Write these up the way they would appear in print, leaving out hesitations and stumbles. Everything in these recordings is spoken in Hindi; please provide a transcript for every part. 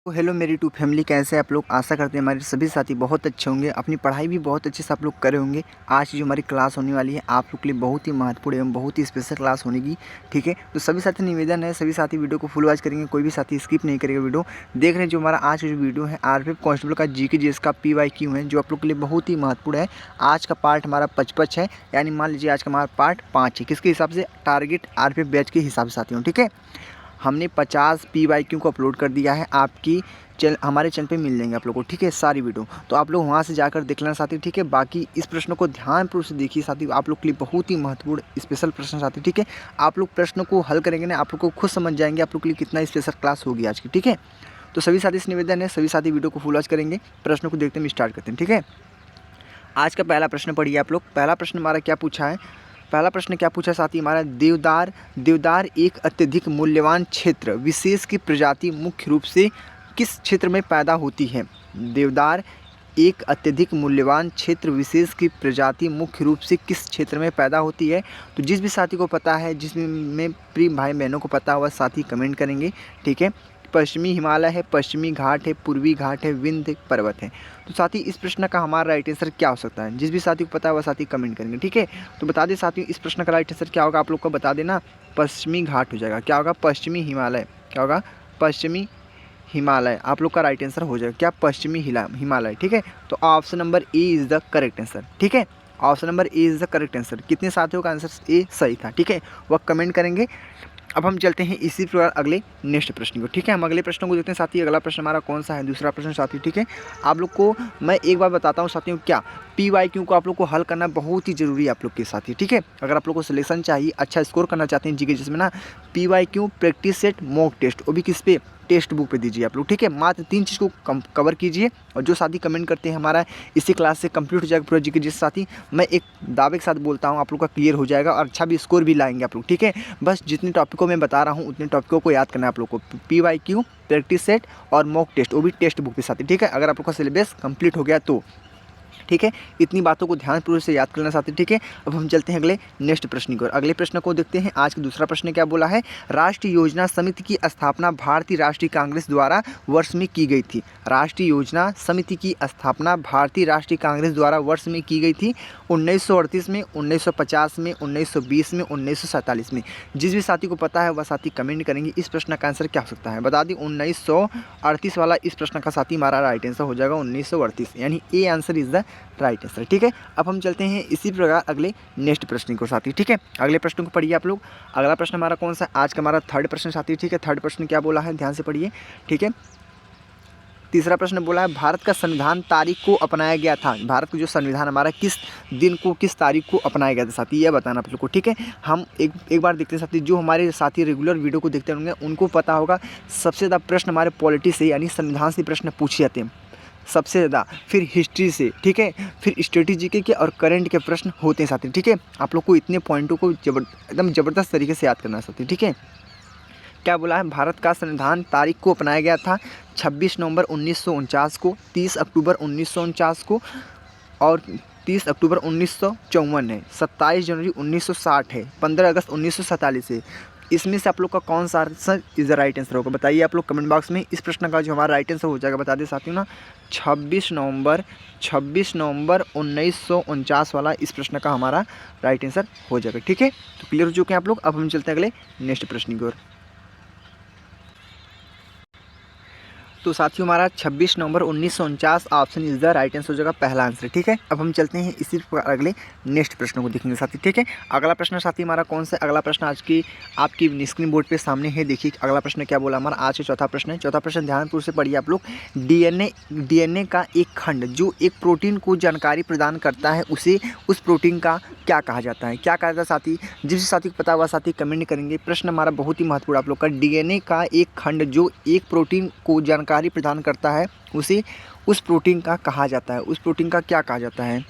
तो हेलो मेरी टू फैमिली, कैसे हैं आप लोग। आशा करते हैं हमारे सभी साथी बहुत अच्छे होंगे, अपनी पढ़ाई भी बहुत अच्छे से आप लोग करे होंगे। आज जो हमारी क्लास होने वाली है आप लोग के लिए बहुत ही महत्वपूर्ण एवं बहुत ही स्पेशल क्लास होने की। ठीक है, तो सभी साथी निवेदन है, सभी साथी वीडियो को फुल वॉच करेंगे, कोई भी साथी स्किप नहीं करेगा वीडियो। देख रहे हैं जो हमारा आज का जो वीडियो है आरपीएफ कांस्टेबल का जीके जीएस का PYQ है, जो आप लोग के लिए बहुत ही महत्वपूर्ण है। आज का पार्ट हमारा 55 है, यानी मान लीजिए आज का हमारा पार्ट 5 है। किसके हिसाब से? टारगेट आरपीएफ बैच के हिसाब से साथियों। ठीक है, हमने 50 PYQ को अपलोड कर दिया है, आपकी हमारे चैनल पे मिल जाएंगे आप लोगों को। ठीक है, सारी वीडियो तो आप लोग वहाँ से जाकर देख लेना साथी। ठीक है, बाकी इस प्रश्न को ध्यानपूर्वक से देखिए साथी, आप लोग के लिए बहुत ही महत्वपूर्ण स्पेशल प्रश्न साथी। ठीक है, आप लोग प्रश्न को हल करेंगे ना, आप लोग को खुद समझ जाएंगे आप लोग के लिए कितना स्पेशल क्लास होगी आज की। ठीक है, तो सभी साथी से निवेदन है, सभी साथी वीडियो को फुल वॉच करेंगे। प्रश्न को देखते हम स्टार्ट करते हैं। ठीक है, आज का पहला प्रश्न पढ़िए आप लोग। पहला प्रश्न हमारा क्या पूछा है? पहला प्रश्न क्या पूछा साथी हमारा? देवदार एक अत्यधिक मूल्यवान क्षेत्र विशेष की प्रजाति मुख्य रूप से किस क्षेत्र में पैदा होती है? देवदार एक अत्यधिक मूल्यवान क्षेत्र विशेष की प्रजाति मुख्य रूप से किस क्षेत्र में पैदा होती है? तो जिस भी साथी को पता है, जिसमें प्रिय भाई बहनों को पता हुआ साथी कमेंट करेंगे। ठीक है, पश्चिमी हिमालय है, पश्चिमी घाट है, पूर्वी घाट है, विंध्य पर्वत है। तो साथी इस प्रश्न का हमारा राइट आंसर क्या हो सकता है? जिस भी साथी को पता है वह साथी कमेंट करेंगे। ठीक है, तो बता दें साथियों, इस प्रश्न का राइट आंसर क्या होगा आप लोग को बता देना। पश्चिमी घाट हो जाएगा। क्या होगा? पश्चिमी हिमालय। क्या होगा? पश्चिमी हिमालय आप लोग का राइट आंसर हो जाएगा। क्या? पश्चिमी हिमालय। ठीक है, तो option number A is the correct answer. ठीक है, option number A is the correct answer. कितने साथियों का आंसर ए सही था? ठीक है, वह कमेंट करेंगे। अब हम चलते हैं इसी प्रकार अगले नेक्स्ट प्रश्न को। ठीक है, हम अगले प्रश्न को देखते हैं साथी। अगला प्रश्न हमारा कौन सा है? दूसरा प्रश्न साथी। ठीक है, आप लोग को मैं एक बार बताता हूँ साथियों, क्या PYQ को आप लोग को हल करना बहुत ही जरूरी है आप लोग के साथी। ठीक है, अगर आप लोग को सिलेक्शन चाहिए, अच्छा स्कोर करना चाहते हैं जीके जिसमें ना, PYQ practice set mock test, वो भी किस पे? टेक्स्ट बुक पे दीजिए आप लोग। ठीक है, मात्र 3 चीज़ को कवर कीजिए, और जो साथी कमेंट करते हैं हमारा इसी क्लास से कंप्लीट हो जाएगा पूरा जीके जिस साथी, मैं एक दावे के साथ बोलता हूँ आप लोग का क्लियर हो जाएगा और अच्छा भी स्कोर भी लाएंगे आप लोग। ठीक है, बस जितने टॉपिकों में बता रहा हूँ उतने टॉपिकों को याद करना है आप लोग को। PYQ प्रैक्टिस सेट और मॉक टेस्ट, वो भी टेक्स्ट बुक के साथ। ठीक है, अगर आप लोग का सिलेबस कंप्लीट हो गया तो। ठीक है, इतनी बातों को ध्यानपूर्वक से याद करना चाहते हैं। ठीक है, अब हम चलते हैं अगले नेक्स्ट प्रश्न की ओर। अगले प्रश्न को देखते हैं। आज का दूसरा प्रश्न क्या बोला है? राष्ट्रीय योजना समिति की स्थापना भारतीय राष्ट्रीय कांग्रेस द्वारा वर्ष में की गई थी। राष्ट्रीय योजना समिति की स्थापना भारतीय राष्ट्रीय कांग्रेस द्वारा वर्ष में की गई थी। 1938 में, 1950 में, 1920 में, 1947 में। जिस भी साथी को पता है वह साथी कमेंट करेंगे। इस प्रश्न का आंसर क्या हो सकता है? बता दी 1938 वाला इस प्रश्न का साथी हमारा राइट आंसर हो जाएगा 1938, यानी A answer is the right answer. ठीक है, अब हम चलते हैं इसी प्रकार अगले नेक्स्ट प्रश्न को साथी। ठीक है, अगले प्रश्न को पढ़िए आप लोग। अगला प्रश्न हमारा कौन सा? आज का हमारा थर्ड प्रश्न साथी। ठीक है, थर्ड प्रश्न क्या बोला है ध्यान से पढ़िए। ठीक है, तीसरा प्रश्न बोला है भारत का संविधान तारीख को अपनाया गया था। भारत का जो संविधान हमारा किस दिन को, किस तारीख को अपनाया गया था साथी, यह बताना आप लोग को। ठीक है, हम एक बार देखते हैं साथी, जो हमारे साथी रेगुलर वीडियो को देखते होंगे उनको पता होगा सबसे ज़्यादा प्रश्न हमारे पॉलिटी से यानी संविधान से प्रश्न पूछे जाते हैं सबसे ज़्यादा, फिर हिस्ट्री से। ठीक है, फिर स्ट्रेटेजी के और करंट के प्रश्न होते हैं साथी। ठीक है, आप लोग को इतने पॉइंटों को एकदम ज़बरदस्त तरीके से याद करना साथी। ठीक है, क्या बोला है? भारत का संविधान तारीख को अपनाया गया था 26 नवंबर 1949 को, 30 अक्टूबर 1949 को, और 30 अक्टूबर 1954 है, 27 जनवरी 1960 है, 15 अगस्त 1947 है। इसमें से आप लोग का कौन सा answer is the right answer होगा? बताइए आप लोग कमेंट बॉक्स में। इस प्रश्न का जो हमारा राइट आंसर हो जाएगा बता दें साथियों ना, 26 नवंबर 1949 वाला इस प्रश्न का हमारा राइट आंसर हो जाएगा। ठीक है, तो क्लियर हो चुके हैं आप लोग। अब हम चलते हैं अगले नेक्स्ट प्रश्न की ओर। तो साथियों हमारा 26 नवंबर 1949 option is the right answer हो जाएगा, पहला आंसर। ठीक है, अब हम चलते हैं इसी प्रकार अगले नेक्स्ट प्रश्न को देखेंगे साथी। ठीक है, अगला प्रश्न साथी हमारा कौन सा? अगला प्रश्न आज की आपकी स्क्रीन बोर्ड पे सामने है, देखिए अगला प्रश्न क्या बोला हमारा। आज का चौथा प्रश्न है। चौथा प्रश्न ध्यानपूर्वक से पढ़िए आप लोग। डीएनए का एक खंड जो एक प्रोटीन को जानकारी प्रदान करता है, उसे उस प्रोटीन का क्या कहा जाता है? क्या कहा जाता है साथी? जिस साथी को पता हुआ साथी कमेंट करेंगे। प्रश्न हमारा बहुत ही महत्वपूर्ण आप लोग का। डीएनए का एक खंड जो एक प्रोटीन को जानकारी प्रदान करता है, उसे उस प्रोटीन का कहा जाता है। उस प्रोटीन का क्या कहा जाता है?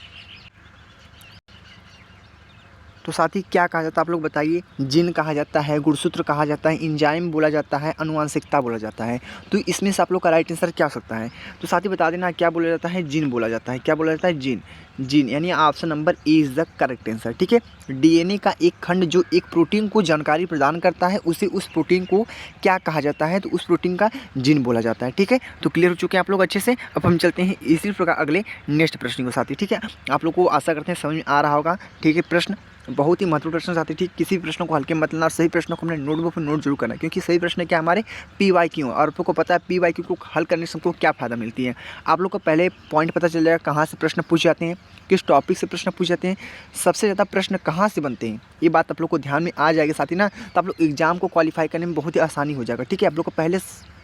तो साथी क्या कहा जाता है आप लोग बताइए। जीन कहा जाता है, गुणसूत्र कहा जाता है, एंजाइम बोला जाता है, आनुवंशिकता बोला जाता है। तो इसमें से आप लोग का राइट आंसर क्या हो सकता है। तो साथी बता देना क्या बोला जाता है, जीन बोला जाता है। क्या बोला जाता है, जीन। जीन यानी option number A is the correct answer. ठीक है, डीएनए का एक खंड जो एक प्रोटीन को जानकारी प्रदान करता है उसे उस प्रोटीन को क्या कहा जाता है, तो उस प्रोटीन का जीन बोला जाता है। ठीक है, तो क्लियर हो चुके हैं आप लोग अच्छे से। अब हम चलते हैं इसी प्रकार अगले नेक्स्ट प्रश्न को साथी। ठीक है, आप लोग को आशा करते हैं समझ में आ रहा होगा। ठीक है, प्रश्न बहुत ही महत्वपूर्ण प्रश्न साथी। ठीक, किसी भी प्रश्न को हल्के मत लेना और सही प्रश्नों को हमने नोटबुक पर नोट जरूर करना, क्योंकि सही प्रश्न क्या हमारे PYQ और आप लोग को पता है PYQ को हल करने से हमको क्या फ़ायदा मिलती है। आप लोग को पहले पॉइंट पता चल जाएगा कहाँ से प्रश्न पूछ जाते हैं, किस टॉपिक से प्रश्न पूछ जाते हैं, सबसे ज़्यादा प्रश्न कहाँ से बनते हैं, ये बात आप लोग को ध्यान में आ जाएगी साथी ना। तो आप लोग एग्जाम को क्वालिफाई करने में बहुत ही आसानी हो जाएगा। ठीक है, आप लोग को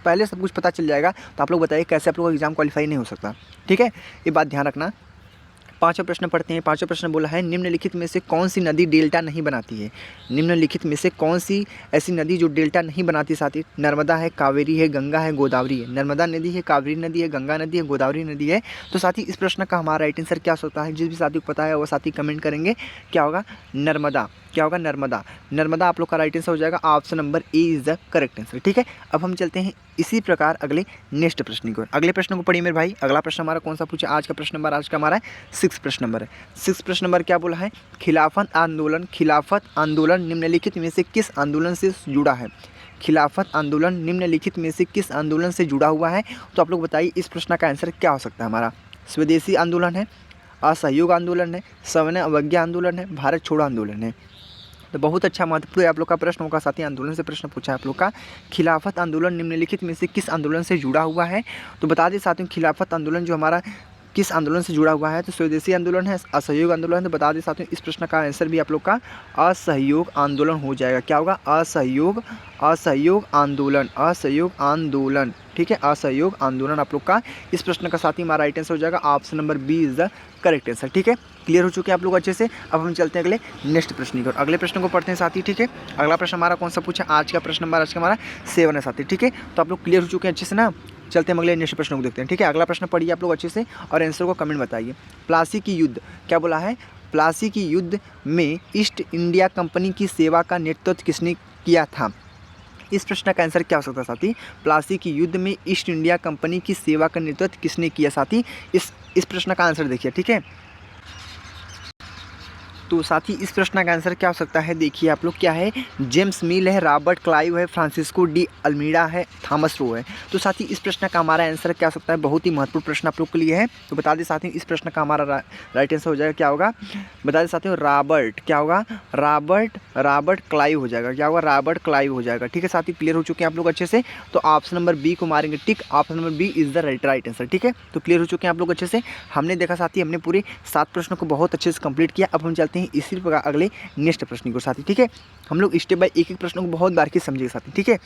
पहले सब कुछ पता चल जाएगा। तो आप लोग बताइए कैसे आप लोग का एग्जाम क्वालिफाई नहीं हो सकता। ठीक है, ये बात ध्यान रखना। पांचवा प्रश्न पढ़ते हैं। पांचवा प्रश्न बोला है, निम्नलिखित में से कौन सी नदी डेल्टा नहीं बनाती है। निम्नलिखित में से कौन सी ऐसी नदी जो डेल्टा नहीं बनाती साथी। नर्मदा है, कावेरी है, गंगा है, गोदावरी है। नर्मदा नदी है, कावेरी नदी है, गंगा नदी है, गोदावरी नदी है। तो साथी इस प्रश्न का हमारा राइट आंसर क्या हो सकता है। जिस भी साथी को पता है वो साथी कमेंट करेंगे। क्या होगा, नर्मदा। क्या होगा, नर्मदा। नर्मदा आप लोग का राइट आंसर हो जाएगा। Option number A is the correct answer. ठीक है, अब हम चलते हैं इसी प्रकार अगले नेक्स्ट प्रश्न को। अगले प्रश्न को पढ़िए मेरे भाई। अगला प्रश्न हमारा कौन सा पूछा, आज का प्रश्न नंबर आज का हमारा 6 प्रश्न नंबर है। 6 प्रश्न नंबर क्या बोला है, खिलाफत आंदोलन निम्नलिखित में से किस आंदोलन से जुड़ा है। खिलाफत आंदोलन निम्नलिखित में से किस आंदोलन से जुड़ा हुआ है। तो आप लोग बताइए इस प्रश्न का आंसर क्या हो सकता है हमारा। स्वदेशी आंदोलन है, असहयोग आंदोलन है, सविनय अवज्ञा आंदोलन है, भारत छोड़ो आंदोलन है। तो बहुत अच्छा महत्वपूर्ण आप लोग का प्रश्न होगा साथी। आंदोलन से प्रश्न पूछा है आप लोग का। खिलाफत आंदोलन निम्नलिखित में से किस आंदोलन से जुड़ा हुआ है। तो बता दें साथियों, खिलाफत आंदोलन जो हमारा किस आंदोलन से जुड़ा हुआ है। तो स्वदेशी आंदोलन है, असहयोग आंदोलन है। तो बता दें साथियों इस प्रश्न का आंसर भी आप लोग का असहयोग आंदोलन हो जाएगा। क्या होगा, असहयोग आंदोलन। ठीक है, असहयोग आंदोलन आप लोग का इस प्रश्न का साथी हमारा राइट आंसर हो जाएगा। Option number B is the correct answer. ठीक है, क्लियर हो चुके हैं आप लोग अच्छे से। अब हम चलते हैं अगले नेक्स्ट प्रश्न की ओर। अगले प्रश्न को पढ़ते हैं साथी। ठीक है, अगला प्रश्न हमारा कौन सा पूछा, आज का प्रश्न नंबर आज का हमारा 7 है साथी। ठीक है, तो आप लोग क्लियर हो चुके हैं अच्छे से ना। चलते हैं अगले नेक्स्ट प्रश्न को देखते हैं। ठीक है, अगला प्रश्न पढ़िए आप लोग अच्छे से और आंसर को कमेंट बताइए। प्लासी की युद्ध क्या बोला है, प्लासी की युद्ध में ईस्ट इंडिया कंपनी की सेवा का नेतृत्व किसने किया था। इस प्रश्न का आंसर क्या हो सकता है साथी। प्लासी की युद्ध में ईस्ट इंडिया कंपनी की सेवा का नेतृत्व किसने किया साथी। इस प्रश्न का आंसर देखिए। ठीक है, तो साथी इस प्रश्न का आंसर क्या हो सकता है, देखिए आप लोग क्या है, जेम्स मिल है, रॉबर्ट क्लाइव है, फ्रांसिस्को डी अल्मीडा है, थॉमस रो है। तो साथी इस प्रश्न का हमारा आंसर क्या हो सकता है, बहुत ही महत्वपूर्ण प्रश्न आप लोग के लिए है। तो बता दें साथियों इस प्रश्न का हमारा राइट आंसर हो जाएगा। क्या होगा, बता दें साथियों रॉबर्ट। क्या होगा, रॉबर्ट क्लाइव हो जाएगा। क्या होगा, रॉबर्ट क्लाइव हो जाएगा। ठीक है साथी, क्लियर हो चुके हैं आप लोग अच्छे से। तो ऑप्शन नंबर बी को मारेंगे tick. Option number B is the right answer. ठीक है, तो क्लियर हो चुके हैं आप लोग अच्छे से। हमने देखा साथी, हमने पूरे 7 प्रश्नों को बहुत अच्छे से कंप्लीट किया। अब हम चलते हैं इसी प्रकार अगले नेक्स्ट प्रश्न को साथी। ठीक है, हम लोग स्टेप बाय एक प्रश्न को बहुत बारीकी समझेंगे साथी। ठीक है,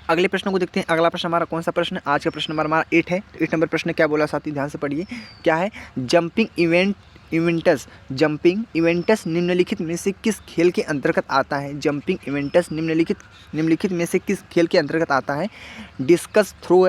अगले प्रश्न को देखते हैं। अगला प्रश्न हमारा कौन सा प्रश्न है, आज का प्रश्न नंबर हमारा 8 है। 8 नंबर प्रश्न क्या बोला साथी, ध्यान से पढ़िए। क्या है, जंपिंग इवेंट्स निम्नलिखित में से किस खेल के अंतर्गत आता है। जंपिंग इवेंट्स निम्नलिखित में से किस खेल के अंतर्गत आता है। डिस्कस थ्रो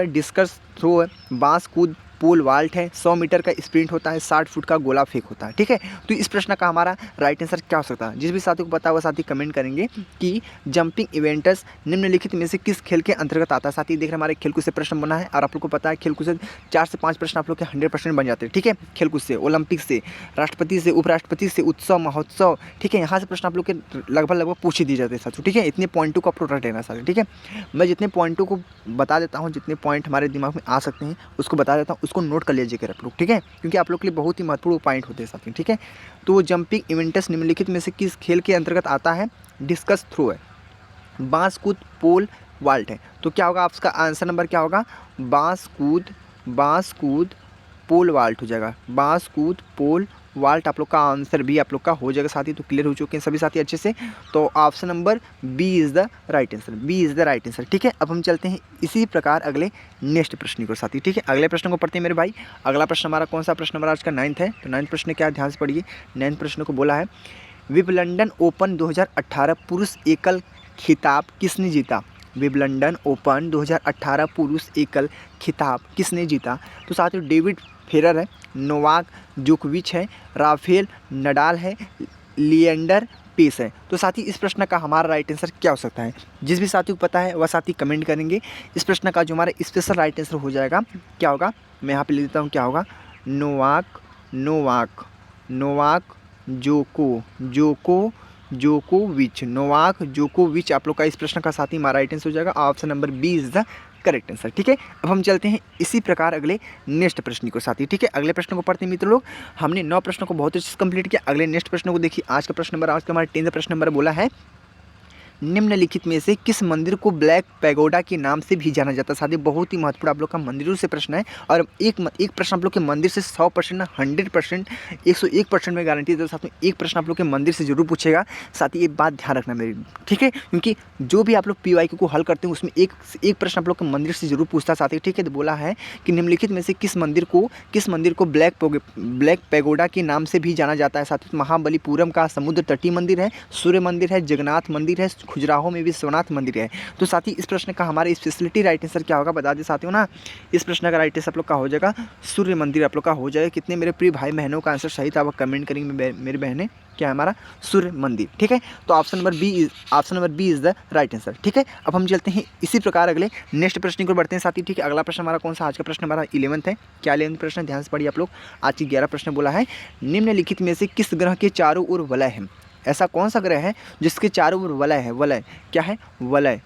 है, बांस कूद, पोल वाल्ट है, 100 मीटर का स्प्रिंट होता है, 60 फुट का गोला फेंक होता है। ठीक है, तो इस प्रश्न का हमारा राइट आंसर क्या हो सकता है। जिस भी साथी को पता है वो साथी कमेंट करेंगे कि जंपिंग इवेंट्स निम्नलिखित में से किस खेल के अंतर्गत आता है। साथी देख रहे हमारे खेलकूद से प्रश्न बना है और आप लोग को पता है खेलकूद से 4 से 5 प्रश्न आप लोग के 100% बन जाते हैं। ठीक है, खेलकूद से, ओलंपिक से, राष्ट्रपति से, उपराष्ट्रपति से, उत्सव महोत्सव। ठीक है, यहाँ से प्रश्न आप लोग के लगभग पूछ ही दिए जाते हैं साथियों। ठीक है, इतने पॉइंटों को आप लोग रट लेना साथियों। ठीक है, मैं जितने पॉइंटों को बता देता हूँ, जितने पॉइंट हमारे दिमाग में आ सकते हैं उसको बता देता हूँ, उसको नोट कर लीजिएगा आप लोग। ठीक है, क्योंकि आप लोग के लिए बहुत ही महत्वपूर्ण पॉइंट होते हैं साथियों। ठीक है, तो जंपिंग इवेंट्स निम्नलिखित में से किस खेल के अंतर्गत आता है। डिस्कस थ्रो है, बांस कूद, पोल वाल्ट है। तो क्या होगा, आपका आंसर नंबर क्या होगा, बांस कूद पोल वाल्ट हो जाएगा। बांस कूद पोल वाल्ट आप लोग का आंसर भी आप लोग का हो जाएगा साथी। तो क्लियर हो चुके हैं सभी साथी अच्छे से। तो option number B is the right answer. ठीक है, अब हम चलते हैं इसी प्रकार अगले नेक्स्ट प्रश्न को साथी। ठीक है, अगले प्रश्न को पढ़ते हैं मेरे भाई। अगला प्रश्न हमारा कौन सा प्रश्न हमारा आज का 9th है। तो 9th प्रश्न क्या है, ध्यान से पढ़िए। 9th प्रश्न को बोला है, विंबलडन ओपन 2018 पुरुष एकल खिताब किसने जीता। विंबलडन ओपन 2018 पुरुष एकल खिताब किसने जीता। तो साथियों डेविड फेडरर है, नोवाक जोकोविच है, राफेल नडाल है, लिएंडर पेस है। तो साथी इस प्रश्न का हमारा राइट आंसर क्या हो सकता है? जिस भी साथी को पता है वह साथी कमेंट करेंगे। इस प्रश्न का जो हमारा स्पेशल राइट आंसर हो जाएगा क्या होगा, मैं यहाँ पे लिख देता हूँ, क्या होगा, नोवाक जोकोविच, नोवाक जोकोविच आप लोग का इस प्रश्न का साथी हमारा राइट आंसर हो जाएगा। Option number B is the correct answer. ठीक है, अब हम चलते हैं इसी प्रकार अगले नेक्स्ट प्रश्न को साथी। ठीक है, अगले प्रश्न को पढ़ते हैं मित्र लोग। हमने 9 प्रश्नों को बहुत अच्छे से कंप्लीट किया। अगले नेक्स्ट प्रश्न को देखिए। आज का प्रश्न नंबर, आज का हमारा 10 प्रश्न नंबर बोला है, निम्नलिखित में से किस मंदिर को ब्लैक पैगोडा के नाम से भी जाना जाता है? साथी बहुत ही महत्वपूर्ण आप लोग का मंदिरों से प्रश्न है, और एक प्रश्न आप लोग के मंदिर से 100%, 100%, 101% में गारंटी देता हूं। साथ में एक प्रश्न आप लोग के मंदिर से जरूर पूछेगा साथी, ये बात ध्यान रखना मेरी। ठीक है, क्योंकि जो भी आप लोग PYQ को हल करते हैं उसमें एक प्रश्न आप लोग के मंदिर से जरूर पूछता साथी। ठीक है, तो बोला है कि निम्नलिखित में से किस मंदिर को ब्लैक पैगोडा के नाम से भी जाना जाता है? साथी महाबलीपुरम का समुद्र तटीय मंदिर है, सूर्य मंदिर है, जगन्नाथ मंदिर है, खजुराहो में विश्वनाथ मंदिर है। तो साथी इस प्रश्न का हमारा स्पेशलिटी राइट आंसर क्या होगा बता दें साथियों ना। इस प्रश्न का राइट आंसर आप लोग का हो जाएगा सूर्य मंदिर आप लोग का हो जाएगा। कितने मेरे प्रिय भाई बहनों का आंसर सही था, वो कमेंट करेंगे मेरी बहनें, क्या है हमारा सूर्य मंदिर। ठीक है, तो option number B is the right answer. ठीक है, अब हम चलते हैं इसी प्रकार अगले नेक्स्ट प्रश्न को बढ़ते हैं साथी। ठीक है, अगला प्रश्न हमारा कौन सा? आज का प्रश्न हमारा 11th है। क्या 11th प्रश्न, ध्यान से पढ़िए आप लोग। आज की 11 प्रश्न बोला है, निम्नलिखित में से किस ग्रह के चारों ओर वलय है? ऐसा कौन सा ग्रह है जिसके चारों ओर वलय है? वलय क्या है? वलय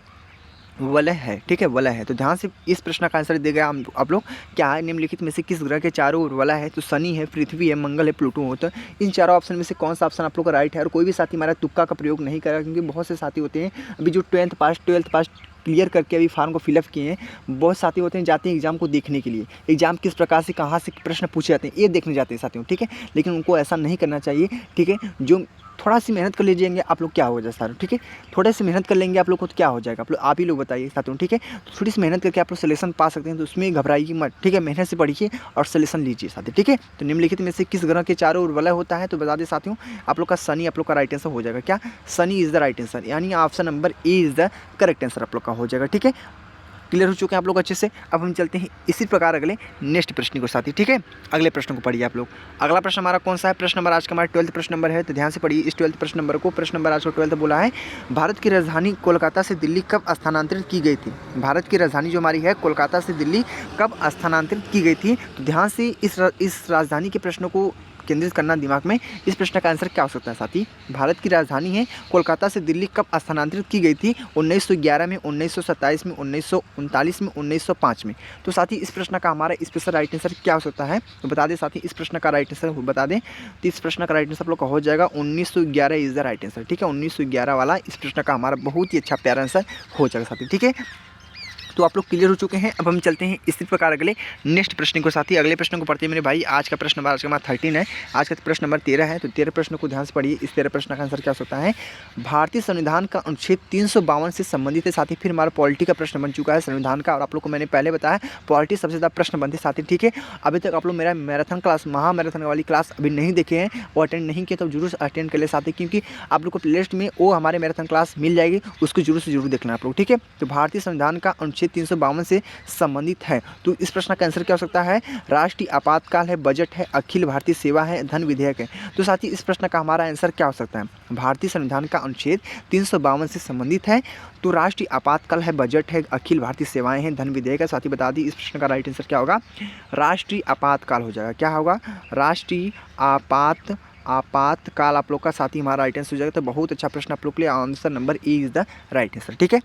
है। ठीक है, वलय है। तो ध्यान से इस प्रश्न का आंसर देगा आप लोग। क्या है, निम्नलिखित में से किस ग्रह के चारों ओर वलय है? तो शनि है, पृथ्वी है, मंगल है, प्लूटो हो। तो इन चारों ऑप्शन में से कौन सा ऑप्शन आप लोग का राइट है? और कोई भी साथी हमारा तुक्का का प्रयोग नहीं करेगा, क्योंकि बहुत से साथी होते हैं अभी जो 12th पास क्लियर करके अभी फॉर्म को फिलअप किए हैं, बहुत साथी होते हैं जाते हैं एग्जाम को देखने के लिए, एग्जाम किस प्रकार से कहाँ से प्रश्न पूछे जाते हैं ये देखने जाते हैं साथियों। ठीक है, लेकिन उनको ऐसा नहीं करना चाहिए। ठीक है, जो थोड़ा सी मेहनत कर लीजिएंगे आप लोग, क्या हो जाए साथियों। ठीक है, थोड़ा सी मेहनत कर लेंगे आप लोग को तो क्या हो जाएगा, आप ही लोग बताइए साथियों। ठीक है, तो थोड़ी सी मेहनत करके आप लोग सलेक्शन पा सकते हैं, तो उसमें घबराइए मत। ठीक है, मेहनत से पढ़िए और सलेक्शन लीजिए साथियों। ठीक है, तो निम्नलिखित में से किस ग्रह के चारों ओर वलय होता है? तो बता दें साथियों, आप लोग का शनि आप लोग का राइट आंसर हो जाएगा। क्या? शनि इज द राइट आंसर, यानी option number A is the correct answer आप लोग का हो जाएगा। ठीक है, क्लियर हो चुके हैं आप लोग अच्छे से। अब हम चलते हैं इसी प्रकार अगले नेक्स्ट प्रश्न को साथी। ठीक है, अगले प्रश्न को पढ़िए आप लोग। अगला प्रश्न हमारा कौन सा है? प्रश्न नंबर आज का हमारा 12th प्रश्न नंबर है, तो ध्यान से पढ़िए इस 12th प्रश्न नंबर को। प्रश्न नंबर आज का 12th बोला है, भारत की राजधानी कोलकाता से दिल्ली कब स्थानांतरित की गई थी? भारत की राजधानी जो हमारी है कोलकाता से दिल्ली कब स्थानांतरित की गई थी? तो ध्यान से इस राजधानी के प्रश्नों को केंद्रित करना दिमाग में। इस प्रश्न का आंसर क्या हो सकता है साथी? भारत की राजधानी है कोलकाता से दिल्ली कब स्थानांतरित की गई थी? 1911 में, 1927 में, 1939 में, 1905 में। तो साथी इस प्रश्न का हमारा स्पेशल राइट आंसर क्या हो सकता है? तो बता दें साथी, इस प्रश्न का राइट आंसर बता दें। तो इस प्रश्न का राइट आंसर आप लोग का हो जाएगा 1911 इज द राइट आंसर। ठीक है, 1911 वाला इस प्रश्न का हमारा बहुत ही अच्छा प्यारा आंसर हो जाएगा साथी। ठीक है, तो आप लोग क्लियर हो चुके हैं। अब हम चलते हैं इसी प्रकार अगले नेक्स्ट प्रश्न को साथी। अगले प्रश्न को पढ़ते हैं मेरे भाई। आज का प्रश्न नंबर, आज का हमारा 13 है, आज का प्रश्न नंबर 13 है। तो 13 प्रश्न को ध्यान से पढ़िए। इस 13 प्रश्न का आंसर क्या हो सकता है? भारतीय संविधान का अनुच्छेद 352 से संबंधित है साथी। फिर हमारा पॉलिटी का प्रश्न बन चुका है संविधान का, और आप लोग को मैंने पहले बताया पॉलिटी सबसे ज़्यादा प्रश्न बनते साथी। ठीक है, अभी तक आप लोग मेरा मैराथन क्लास, महामैराथन वाली क्लास अभी नहीं देखे हैं, वो अटेंड नहीं किए तो जरूर अटेंड कर ले साथी, क्योंकि आप लोग को प्लेलिस्ट में वो हमारे मैराथन क्लास मिल जाएगी, उसको जरूर से जरूर देखना आप लोग। ठीक है, तो भारतीय संविधान का अनुच्छेद 352 से संबंधित है। तो इस प्रश्न का आंसर क्या हो सकता है? राष्ट्रीय आपातकाल है, बजट है, अखिल भारतीय सेवा है, धन विधेयक है। तो साथी इस प्रश्न का हमारा आंसर क्या हो सकता है? भारतीय संविधान का अनुच्छेद 352 से संबंधित है, तो राष्ट्रीय आपातकाल है, बजट है, अखिल भारतीय सेवाएं हैं, धन विधेयक है। साथी बता दी इस प्रश्न का राइट आंसर क्या होगा? राष्ट्रीय आपातकाल हो जाएगा। क्या होगा? राष्ट्रीय आपातकाल आप लोग का साथी हमारा राइट आंसर हो जाएगा। तो बहुत अच्छा प्रश्न आप लोग के लिए, answer number A is the right answer. ठीक है,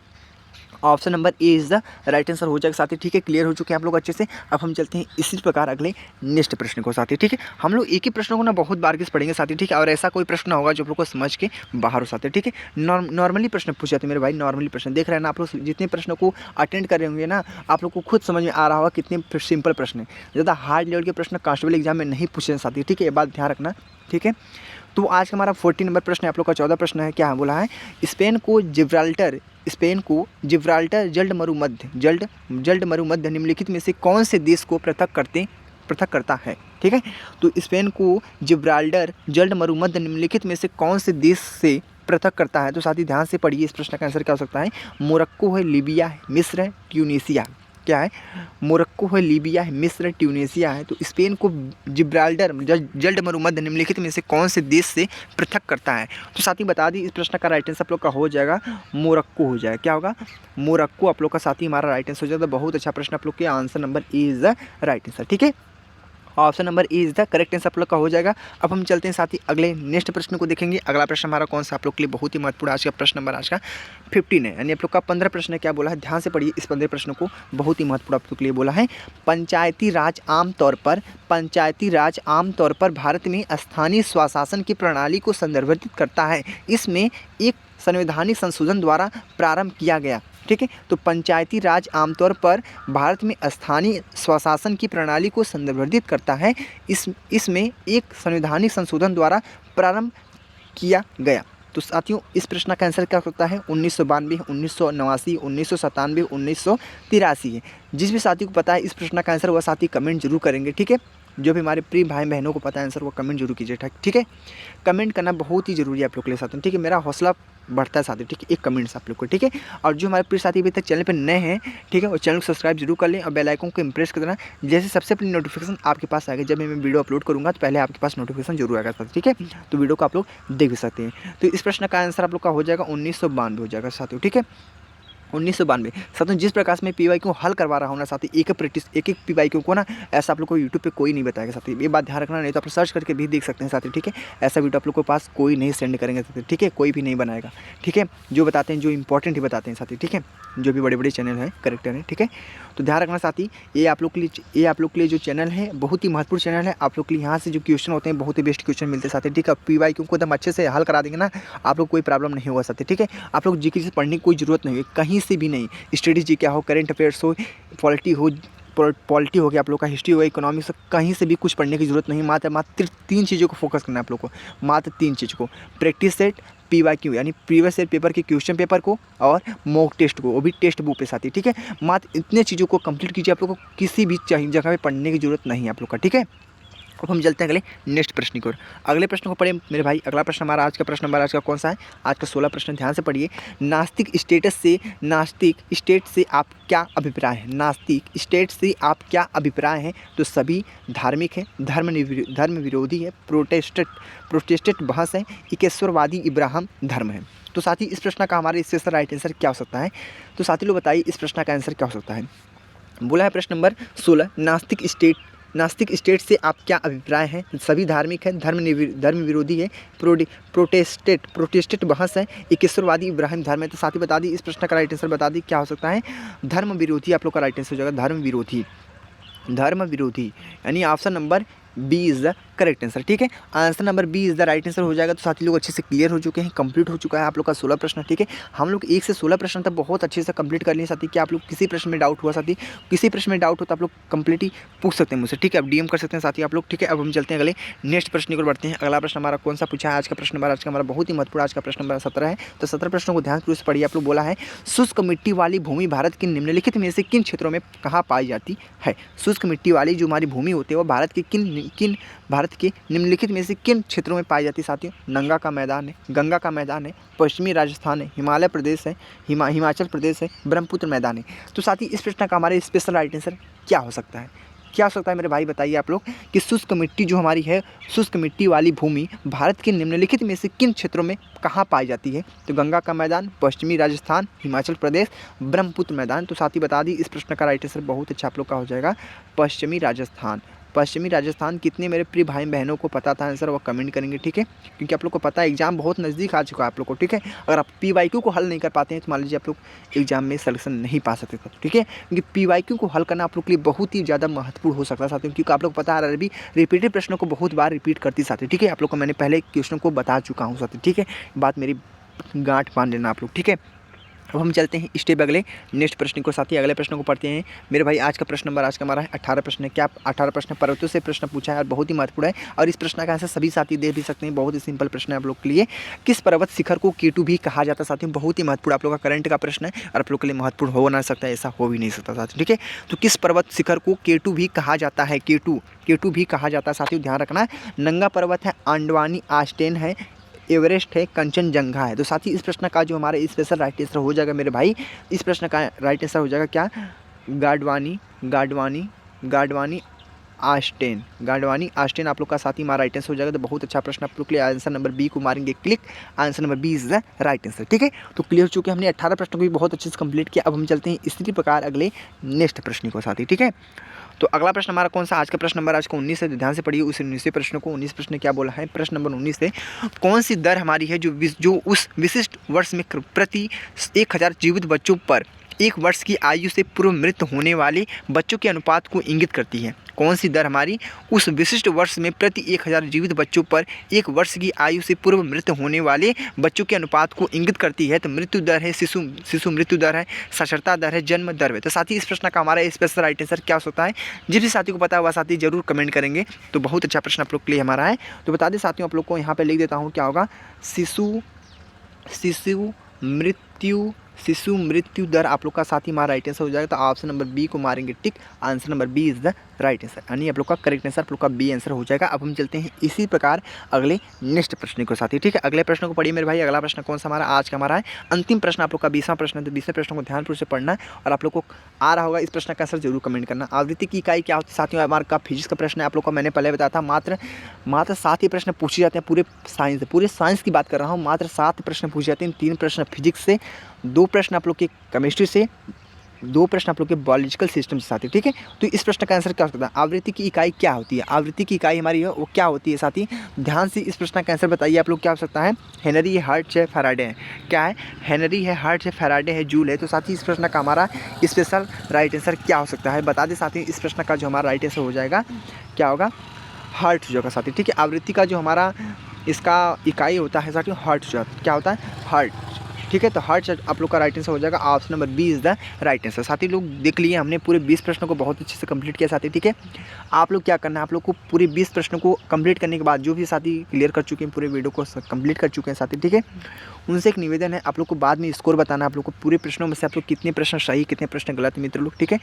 option number A is the right answer हो जाएगा साथी। ठीक है, क्लियर हो चुके हैं आप लोग अच्छे से। अब हम चलते हैं इसी प्रकार अगले नेक्स्ट प्रश्न को साथी। ठीक है, हम लोग एक ही प्रश्न को ना बहुत बार के पढ़ेंगे साथी। ठीक है, और ऐसा कोई प्रश्न होगा जो आप लोग को समझ के बाहर हो सकते हैं। ठीक है, नॉर्मली प्रश्न पूछे जाते हैं मेरे भाई, नॉर्मली प्रश्न देख रहे हैं ना आप लोग, जितने प्रश्नों को अटेंड कर रहे होंगे ना, आप लोग को खुद समझ में आ रहा होगा कितने सिंपल प्रश्न है। ज़्यादा हार्ड लेवल के प्रश्न कांस्टेबल एग्जाम में नहीं पूछे साथी। ठीक है, ये बात ध्यान रखना। ठीक है, तो आज का हमारा 14 नंबर प्रश्न है, आप लोग का 14 प्रश्न है। क्या बोला है? स्पेन को जिब्राल्टर जल्द मरुमध्य निम्नलिखित में से कौन से देश को पृथक करता है? ठीक है, तो स्पेन को जिब्राल्टर जल्द मरुमध्य निम्नलिखित में से कौन से देश से पृथक करता है? तो साथी ध्यान से पढ़िए, इस प्रश्न का आंसर क्या हो सकता है? मोरक्को है, लीबिया है, मिस्र है, ट्यूनीसिया। क्या है, मोरक्को है, लीबिया है, मिस्र, ट्यूनीसिया है। तो स्पेन को जिब्राल्टर जल्द मरुमध्य निम्नलिखित में से कौन से देश से पृथक करता है? तो साथ ही बता दी इस प्रश्न का राइट आंसर आप लोग का हो जाएगा मोरक्को हो जाएगा। क्या होगा? मोरक्को आप लोग का साथ ही हमारा राइट आंसर हो जाएगा। बहुत अच्छा प्रश्न आप लोग के, answer number A is the right answer. ठीक है, option number A is the correct answer आप लोग का हो जाएगा। अब हम चलते हैं साथ ही अगले नेक्स्ट प्रश्न को देखेंगे। अगला प्रश्न हमारा कौन सा आप लोग के लिए बहुत ही महत्वपूर्ण आज का प्रश्न नंबर आज का 15 है, यानी आप लोग का 15 प्रश्न क्या बोला है, ध्यान से पढ़िए इस 15 प्रश्नों को, बहुत ही महत्वपूर्ण आप लोग के लिए बोला है। पंचायती राज आमतौर पर भारत में स्थानीय स्वशासन की प्रणाली को संदर्भित करता है। इसमें एक संवैधानिक संशोधन द्वारा प्रारंभ किया गया। ठीक है, तो पंचायती राज आमतौर पर भारत में स्थानीय स्वशासन की प्रणाली को संदर्भित करता है। इसमें एक संवैधानिक संशोधन द्वारा प्रारंभ किया गया। तो साथियों इस प्रश्न का आंसर क्या हो सकता है? 1992, 1989, 1997, 1983 है। जिस भी साथी को पता है इस प्रश्न का आंसर वह साथी कमेंट जरूर करेंगे। ठीक है, जो भी हमारे प्रिय भाई बहनों को पता है आंसर वो कमेंट जरूर कीजिए। ठीक है, कमेंट करना बहुत ही जरूरी है आप लोग के लिए साथियों। ठीक है, मेरा हौसला बढ़ता है साथियों। ठीक है, एक कमेंट से आप लोग को। ठीक है, और जो हमारे प्रिय साथी अभी तक चैनल पर नए हैं, ठीक है, वो चैनल को सब्सक्राइब जरूर कर लें और बेल आइकन को प्रेस कर देना। जैसे सबसे पहले नोटिफिकेशन आपके पास आएगा, जब मैं वीडियो अपलोड करूँगा तो पहले आपके पास नोटिफिकेशन जरूर आएगा साथियों। ठीक है, तो वीडियो को आप लोग देख भी सकते हैं। तो इस प्रश्न का आंसर आप लोग का हो जाएगा 1992 हो जाएगा साथियों। ठीक है, 1992। साथियों जिस प्रकार से मैं PYQ हल करवा रहा हूँ ना साथियों, एक PYQ को ना, ऐसा आप लोग को यूट्यूब पे कोई नहीं बताएगा साथियों। ये बात ध्यान रखना, नहीं तो आप सर्च करके भी देख सकते हैं साथियों। ठीक है, ऐसा वीडियो आप लोग के पास कोई नहीं सेंड करेंगे साथियों। ठीक है, कोई भी नहीं बनाएगा। ठीक है, जो बताते हैं, जो इंपॉर्टेंट ही बताते हैं साथियों। ठीक है, जो भी बड़े बड़े चैनल हैं, करेक्टर हैं। ठीक है, तो ध्यान रखना साथी, ये आप लोग के लिए जो चैनल है बहुत ही महत्वपूर्ण चैनल है। आप लोग के लिए यहाँ से जो क्वेश्चन होते हैं बहुत ही बेस्ट क्वेश्चन मिलते हैं साथी। ठीक है, PYQ को एकदम अच्छे से हल करा देंगे ना, आप लोग कोई प्रॉब्लम नहीं होगा साथी। ठीक है, आप लोग जीके से पढ़ने की कोई जरूरत नहीं है, कहीं से भी नहीं। स्टडी जी क्या हो, करेंट अफेयर्स हो, पॉलिटी हो गया, आप लोग का हिस्ट्री हो, इकोनॉमिक्स, कहीं से भी कुछ पढ़ने की जरूरत नहीं। मात्र 3 चीज़ों को फोकस करना है आप लोग को, मात्र 3 चीज़ को, प्रैक्टिस सेट, PYQ यानी प्रीवियस ईयर पेपर के क्वेश्चन पेपर को, और मॉक टेस्ट को, वो भी टेक्स्ट बुक पे साथी। ठीक है, मात्र इतने चीज़ों को कंप्लीट कीजिए, आप लोग को किसी भी जगह पे पढ़ने की जरूरत नहीं है आप लोग का। ठीक है, अब हम चलते हैं अगले नेक्स्ट प्रश्न की ओर। अगले प्रश्न को पढ़े मेरे भाई। अगला प्रश्न हमारा आज का प्रश्न नंबर आज का कौन सा है? आज का 16 प्रश्न, ध्यान से पढ़िए। नास्तिक स्टेट से आप क्या अभिप्राय है? नास्तिक स्टेट से आप क्या अभिप्राय हैं? तो सभी धार्मिक है, धर्म विरोधी है, प्रोटेस्टेंट बहस है, इकेश्वरवादी इब्राहिम धर्म है। तो साथी इस प्रश्न का हमारे इससे राइट आंसर क्या हो सकता है? तो साथी लोग बताइए इस प्रश्न का आंसर क्या हो सकता है? बोला है प्रश्न नंबर 16, नास्तिक स्टेट से आप क्या अभिप्राय हैं? सभी धार्मिक है, धर्म विरोधी है, प्रोटेस्टेंट बहस है, इकेश्वरवादी इब्राहिम धर्म है। तो साथ ही बता दी इस प्रश्न का राइट आंसर बता दी क्या हो सकता है? धर्म विरोधी आप लोग का राइट आंसर हो जाएगा, धर्म विरोधी यानी option number B is the correct answer. ठीक है, answer number B is the right answer हो जाएगा। तो साथी लोग अच्छे से क्लियर हो चुके हैं, कंप्लीट हो चुका है आप लोग का 16 प्रश्न। ठीक है, हम लोग 1 से 16 प्रश्न तक बहुत अच्छे से कंप्लीट कर लिए साथी। क्या आप लोग किसी प्रश्न में डाउट हुआ साथी? किसी प्रश्न में डाउट हो तो आप लोग कंप्लीट ही पूछ सकते हैं मुझसे। ठीक है, अब DM कर सकते हैं साथी आप लोग। ठीक है, अब हम चलते हैं अगले नेक्स्ट प्रश्न को बढ़ते हैं। अगला प्रश्न हमारा कौन सा पूछा है? आज का प्रश्न नंबर आज का हमारा बहुत ही महत्वपूर्ण आज का प्रश्न नंबर 17 है। तो 17 प्रश्नों को ध्यान से पढ़िए। आप लोग बोला है शुष्क मिट्टी वाली भूमि भारत के निम्नलिखित में से किन क्षेत्रों में कहाँ पाई जाती है? शुष्क मिट्टी वाली जो हमारी भूमि होती है वो भारत के निम्नलिखित में से किन क्षेत्रों में पाई जाती है साथियों? नंगा का मैदान है, गंगा का मैदान है, पश्चिमी राजस्थान है, हिमालय प्रदेश है, हिमाचल प्रदेश है, ब्रह्मपुत्र मैदान है। तो साथी इस प्रश्न का हमारे स्पेशल राइट आंसर क्या हो सकता है? क्या हो सकता है मेरे भाई बताइए आप लोग कि शुष्क मिट्टी जो हमारी है, शुष्क मिट्टी वाली भूमि भारत के निम्नलिखित में से किन क्षेत्रों में कहाँ पाई जाती है? तो गंगा का मैदान, पश्चिमी राजस्थान, हिमाचल प्रदेश, ब्रह्मपुत्र मैदान। तो साथ ही बता दी इस प्रश्न का राइट आंसर बहुत अच्छा आप लोग का हो जाएगा पश्चिमी राजस्थान। कितने मेरे प्रिय भाई बहनों को पता था आंसर वो कमेंट करेंगे। ठीक है, क्योंकि आप लोग को पता है एग्जाम बहुत नज़दीक आ चुका है आप लोग को। ठीक है, अगर आप PYQ को हल नहीं कर पाते हैं तो मान लीजिए आप लोग एग्जाम में सिलेक्शन नहीं पा सकते थे। ठीक है, क्योंकि PYQ को हल करना आप लोग के लिए बहुत ही ज़्यादा महत्वपूर्ण हो सकता है साथियों, क्योंकि आप लोग पता है अरबी रिपीटेड प्रश्नों को बहुत बार रिपीट करती साथी। ठीक है, आप लोग को मैंने पहले क्वेश्चन को बता चुका हूँ साथी। ठीक है, बात मेरी गांठ बांध लेना आप लोग। ठीक है, अब हम चलते हैं स्टेप अगले नेक्स्ट प्रश्न को साथी। अगले प्रश्न को पढ़ते हैं मेरे भाई। आज का प्रश्न नंबर आज का हमारा है 18 प्रश्न है। क्या 18 प्रश्न पर्वतों से प्रश्न पूछा है और बहुत ही महत्वपूर्ण है, और इस प्रश्न का आंसर सभी साथी दे भी सकते हैं। बहुत ही सिंपल प्रश्न है आप लोग के लिए। किस पर्वत शिखर को K2 भी कहा जाता है साथियों? बहुत ही महत्वपूर्ण आप लोग का करंट का प्रश्न है और आप लोग के लिए महत्वपूर्ण हो ना सकता है, ऐसा हो भी नहीं सकता साथी। ठीक है, तो किस पर्वत शिखर को K2 भी कहा जाता है? K2 भी कहा जाता है साथियों, ध्यान रखना। नंगा पर्वत है, आंडवानी आस्टेन है, एवरेस्ट है, कंचनजंगा है। तो साथ ही इस प्रश्न का जो हमारे स्पेशल राइट आंसर हो जाएगा मेरे भाई, इस प्रश्न का राइट आंसर हो जाएगा क्या? गाडवानी गाडवानी गाडवानी आस्टेन, गाडवानी आस्टेन आप लोग का साथ ही हमारा राइट आंसर हो जाएगा। तो बहुत अच्छा प्रश्न आप लोग के लिए। आंसर नंबर बी को मारेंगे click, answer number B is the right answer. ठीक है, तो क्लियर हो चुके हैं, हमने 18 प्रश्नों को भी बहुत अच्छे से कंप्लीट किया। अब हम चलते हैं इसी प्रकार अगले नेक्स्ट प्रश्न को साथ ही। ठीक है, तो अगला प्रश्न हमारा कौन सा, आज का प्रश्न नंबर आज का 19 है। ध्यान से पढ़िए उस 19वें प्रश्न को। 19 प्रश्न क्या बोला है, प्रश्न नंबर 19 से कौन सी दर हमारी है जो उस विशिष्ट वर्ष में प्रति 1000 जीवित बच्चों पर 1 वर्ष की आयु से पूर्व मृत होने वाले बच्चों के अनुपात को इंगित करती है। कौन सी दर हमारी उस विशिष्ट वर्ष में प्रति 1000 जीवित बच्चों पर 1 वर्ष की आयु से पूर्व मृत होने वाले बच्चों के अनुपात को इंगित करती है। तो मृत्यु दर है, शिशु मृत्यु दर है, साक्षरता दर है, जन्म दर है। तो साथी इस प्रश्न का हमारा स्पेशल राइट आंसर क्या होता है, जिस भी साथी को पता है वह साथी जरूर कमेंट करेंगे। तो बहुत अच्छा प्रश्न आप लोग के लिए हमारा है। तो बता दें साथियों, आप लोग को यहाँ पर लिख देता हूँ क्या होगा, शिशु मृत्यु दर आप लोग का साथ ही हमारा राइट आंसर हो जाएगा। तो ऑप्शन नंबर बी को मारेंगे tick, answer number B is the right answer, यानी आप लोग का करेक्ट आंसर आप लोग का बी आंसर हो जाएगा। अब हम चलते हैं इसी प्रकार अगले नेक्स्ट प्रश्न को साथ ही। ठीक है, अगले प्रश्न को पढ़िए मेरे भाई। अगला प्रश्न कौन सा हमारा आज का हमारा है, अंतिम प्रश्न आप लोग का 20वां प्रश्न है। तो 20वें प्रश्न को ध्यानपूर्वक से पढ़ना है और आप लोग को आ रहा होगा इस प्रश्न का आंसर जरूर कमेंट करना। आवृत्ति की इकाई क्या होती है साथियों, हमारे का फिजिक्स का प्रश्न है। आप लोग को मैंने पहले बताया था मात्र 7 ही प्रश्न पूछे जाते हैं पूरे साइंस की बात कर रहा हूँ। मात्र 7 प्रश्न पूछे जाते हैं, 3 प्रश्न फिजिक्स से, 2 प्रश्न आप लोग के केमिस्ट्री से, 2 प्रश्न आप लोग के बायोलॉजिकल सिस्टम से साथी। ठीक है, तो इस प्रश्न का आंसर क्या हो सकता है, आवृत्ति की इकाई क्या होती है, आवृत्ति की इकाई हमारी है वो क्या होती है साथी। ध्यान से इस प्रश्न का आंसर बताइए आप लोग, क्या हो सकता है, हेनरी है, हर्ट्ज है, फैराडे है। क्या है, हेनरी है, हर्ट्ज है, फैराडे है, जूल है। तो साथी इस प्रश्न का हमारा स्पेशल राइट आंसर क्या हो सकता है, बता दें साथी। इस प्रश्न का जो हमारा राइट आंसर हो जाएगा क्या होगा, हर्ट्ज हो जाएगा साथी। ठीक है, आवृत्ति का जो हमारा इसका इकाई होता है साथी, हर्ट्ज क्या होता है, हर्ट्ज। ठीक है, तो हर्ट्ज आप लोग का राइट आंसर हो जाएगा। Option number B is the right answer. साथी लोग देख लिए हमने पूरे 20 प्रश्नों को बहुत अच्छे से कंप्लीट किया साथी। ठीक है, आप लोग क्या करना है, आप लोग को पूरे 20 प्रश्नों को कंप्लीट करने के बाद जो भी साथी क्लियर कर चुके हैं, पूरे वीडियो को कंप्लीट कर चुके हैं साथी, ठीक है, उनसे एक निवेदन है, आप लोग को बाद में स्कोर बताना। आप लोग को पूरे प्रश्नों में से आप लोग कितने प्रश्न सही, कितने प्रश्न गलत मित्र लोग। ठीक है,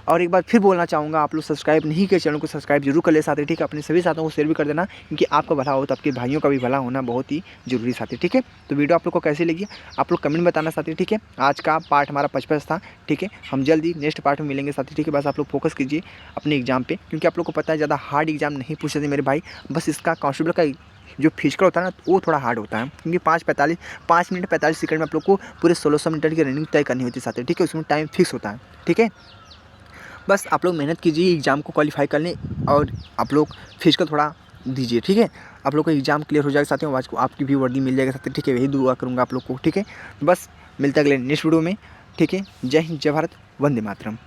और एक बार फिर बोलना चाहूँगा, आप लोग सब्सक्राइब नहीं किए चैनल को सब्सक्राइब जरूर कर ले साथी। ठीक है, अपने सभी साथियों को शेयर भी कर देना, क्योंकि आपका भला हो तो आपके भाइयों का भी भला होना बहुत ही जरूरी साथी। ठीक है, तो वीडियो आप लोग को कैसी लगी आप लोग कमेंट बताना साथी। ठीक है, आज का पार्ट हमारा 55 था। ठीक है, हम जल्दी नेक्स्ट पार्ट में मिलेंगे साथी। ठीक है, बस आप लोग फोकस कीजिए अपने एग्जाम पे, क्योंकि आप लोग को पता है ज़्यादा हार्ड एग्जाम नहीं पूछते थे मेरे भाई। बस इसका कांस्टेबल का जो फिजिकल होता है ना, वो थोड़ा हार्ड होता है, क्योंकि 5 मिनट 45 सेकंड में आप लोग को पूरे 1600 मीटर की रनिंग तय करनी होती है साथी। ठीक है, उसमें टाइम फिक्स होता है। ठीक है, बस आप लोग मेहनत कीजिए एग्ज़ाम को क्वालिफाई कर लें, और आप लोग फिजिकल थोड़ा दीजिए। ठीक है, आप लोग का एग्जाम क्लियर हो जाएगा साथियों, आज को आपकी भी वर्दी मिल जाएगा साथी। ठीक है, यही दुआ करूँगा आप लोग को। ठीक है, बस मिलते अगले नेक्स्ट वीडियो में। ठीक है, जय हिंद, जय भारत, वंदे मातरम।